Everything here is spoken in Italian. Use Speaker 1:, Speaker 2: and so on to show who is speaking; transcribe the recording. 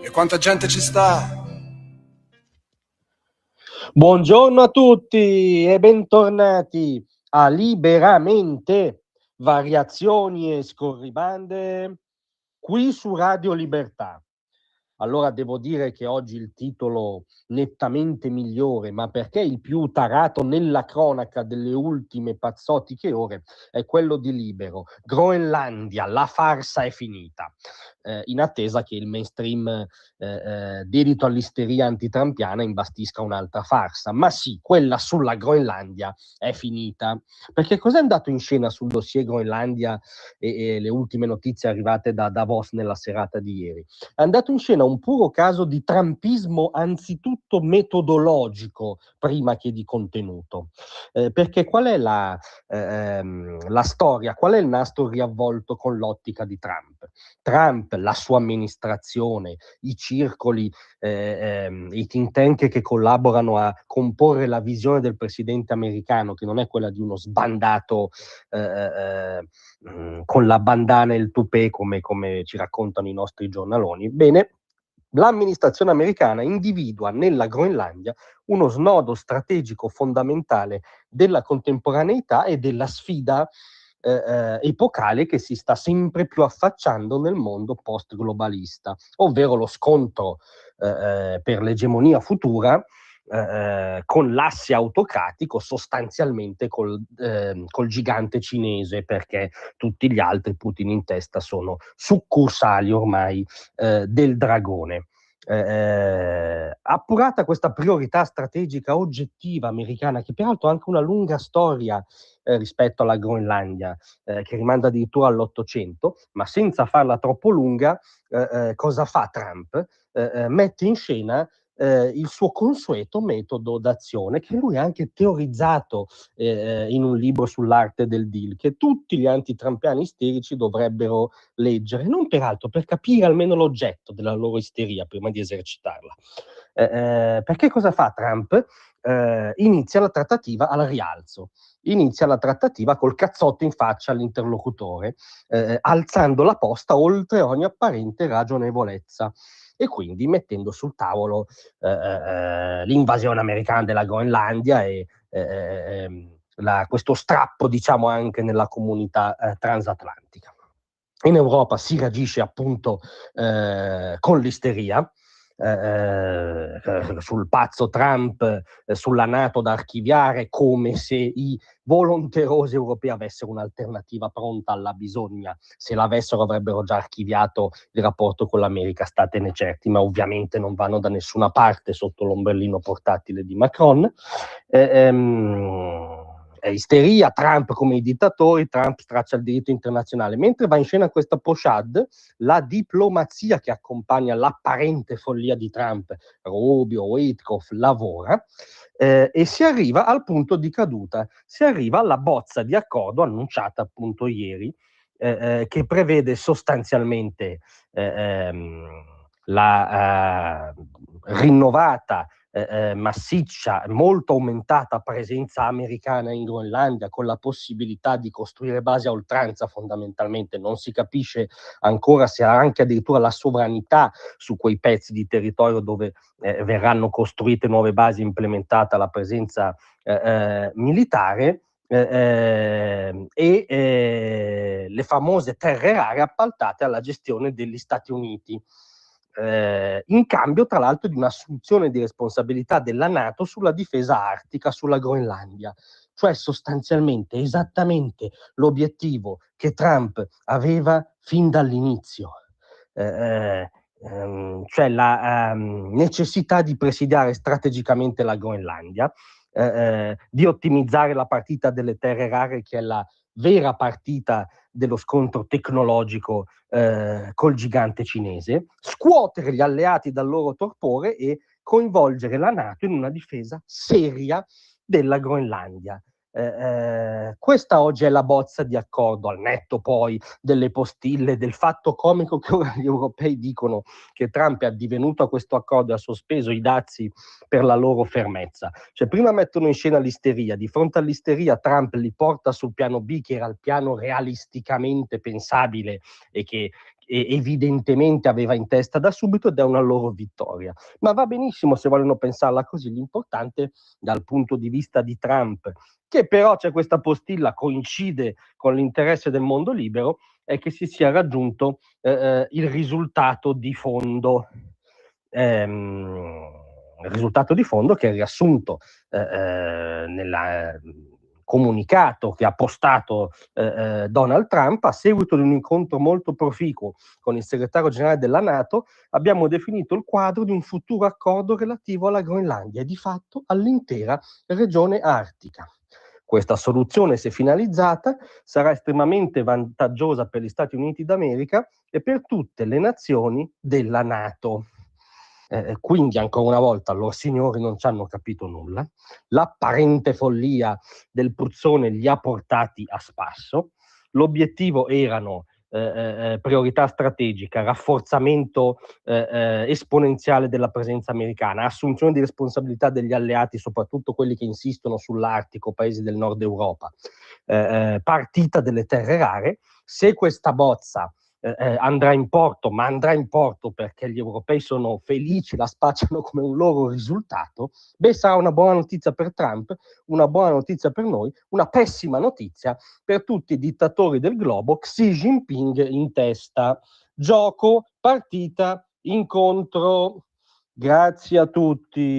Speaker 1: E quanta gente ci sta?
Speaker 2: Buongiorno a tutti e bentornati a Liberamente, variazioni e scorribande qui su Radio Libertà. Allora devo dire che oggi il titolo nettamente migliore, ma perché il più tarato nella cronaca delle ultime pazzotiche ore, è quello di Libero. Groenlandia, la farsa è finita. In attesa che il mainstream dedito all'isteria antitrampiana imbastisca un'altra farsa. Ma sì, quella sulla Groenlandia è finita. Perché cos'è andato in scena sul dossier Groenlandia e le ultime notizie arrivate da Davos nella serata di ieri? È andato in scena un puro caso di trumpismo anzitutto metodologico prima che di contenuto. Perché qual è la storia, qual è il nastro riavvolto con l'ottica di Trump? Trump, la sua amministrazione, i circoli, i think tank che collaborano a comporre la visione del presidente americano, che non è quella di uno sbandato con la bandana e il tupè come ci raccontano i nostri giornaloni. Bene, l'amministrazione americana individua nella Groenlandia uno snodo strategico fondamentale della contemporaneità e della sfida epocale che si sta sempre più affacciando nel mondo post-globalista, ovvero lo scontro per l'egemonia futura con l'asse autocratico sostanzialmente col gigante cinese, perché tutti gli altri, Putin in testa, sono succursali ormai del dragone. Appurata questa priorità strategica oggettiva americana, che peraltro ha anche una lunga storia rispetto alla Groenlandia, che rimanda addirittura all'Ottocento, ma senza farla troppo lunga, cosa fa Trump? Mette in scena il suo consueto metodo d'azione, che lui ha anche teorizzato in un libro sull'arte del deal, che tutti gli antitrampiani isterici dovrebbero leggere, non peraltro per capire almeno l'oggetto della loro isteria prima di esercitarla. Perché cosa fa Trump? Inizia la trattativa al rialzo, inizia la trattativa col cazzotto in faccia all'interlocutore, alzando la posta oltre ogni apparente ragionevolezza e quindi mettendo sul tavolo l'invasione americana della Groenlandia e questo strappo, diciamo, anche nella comunità transatlantica. In Europa si reagisce appunto con l'isteria, sul pazzo Trump, sulla NATO da archiviare, come se i volonterosi europei avessero un'alternativa pronta alla bisogna. Se l'avessero avrebbero già archiviato il rapporto con l'America, statene certi, ma ovviamente non vanno da nessuna parte sotto l'ombrellino portatile di Macron. Isteria, Trump come i dittatori, Trump straccia il diritto internazionale. Mentre va in scena questa pochade, la diplomazia che accompagna l'apparente follia di Trump, Rubio, Witkoff, lavora, e si arriva al punto di caduta, si arriva alla bozza di accordo annunciata appunto ieri, che prevede sostanzialmente la rinnovata, massiccia, molto aumentata presenza americana in Groenlandia, con la possibilità di costruire basi a oltranza. Fondamentalmente non si capisce ancora se ha anche addirittura la sovranità su quei pezzi di territorio dove verranno costruite nuove basi, implementata la presenza militare, le famose terre rare appaltate alla gestione degli Stati Uniti, in cambio tra l'altro di un'assunzione di responsabilità della NATO sulla difesa artica, sulla Groenlandia, cioè sostanzialmente esattamente l'obiettivo che Trump aveva fin dall'inizio, cioè la necessità di presidiare strategicamente la Groenlandia, di ottimizzare la partita delle terre rare, che è la vera partita dello scontro tecnologico col gigante cinese, scuotere gli alleati dal loro torpore e coinvolgere la NATO in una difesa seria della Groenlandia. Questa oggi è la bozza di accordo, al netto poi delle postille, del fatto comico che ora gli europei dicono che Trump è addivenuto a questo accordo e ha sospeso i dazi per la loro fermezza. Cioè, prima mettono in scena l'isteria, di fronte all'isteria Trump li porta sul piano B, che era il piano realisticamente pensabile e che evidentemente aveva in testa da subito, ed è una loro vittoria. Ma va benissimo se vogliono pensarla così, l'importante dal punto di vista di Trump, che però c'è questa postilla, coincide con l'interesse del mondo libero, è che si sia raggiunto il risultato di fondo. Il risultato di fondo che è riassunto nel comunicato che ha postato Donald Trump a seguito di un incontro molto proficuo con il segretario generale della NATO. Abbiamo definito il quadro di un futuro accordo relativo alla Groenlandia e di fatto all'intera regione artica. Questa soluzione, se finalizzata, sarà estremamente vantaggiosa per gli Stati Uniti d'America e per tutte le nazioni della NATO. Quindi, ancora una volta, loro signori non ci hanno capito nulla. L'apparente follia del puzzone li ha portati a spasso. L'obiettivo erano priorità strategica, rafforzamento esponenziale della presenza americana, assunzione di responsabilità degli alleati, soprattutto quelli che insistono sull'Artico, paesi del nord Europa, partita delle terre rare. Se questa bozza andrà in porto, ma andrà in porto perché gli europei sono felici, la spacciano come un loro risultato, beh, sarà una buona notizia per Trump, una buona notizia per noi, una pessima notizia per tutti i dittatori del globo, Xi Jinping in testa. Gioco, partita, incontro. Grazie a tutti.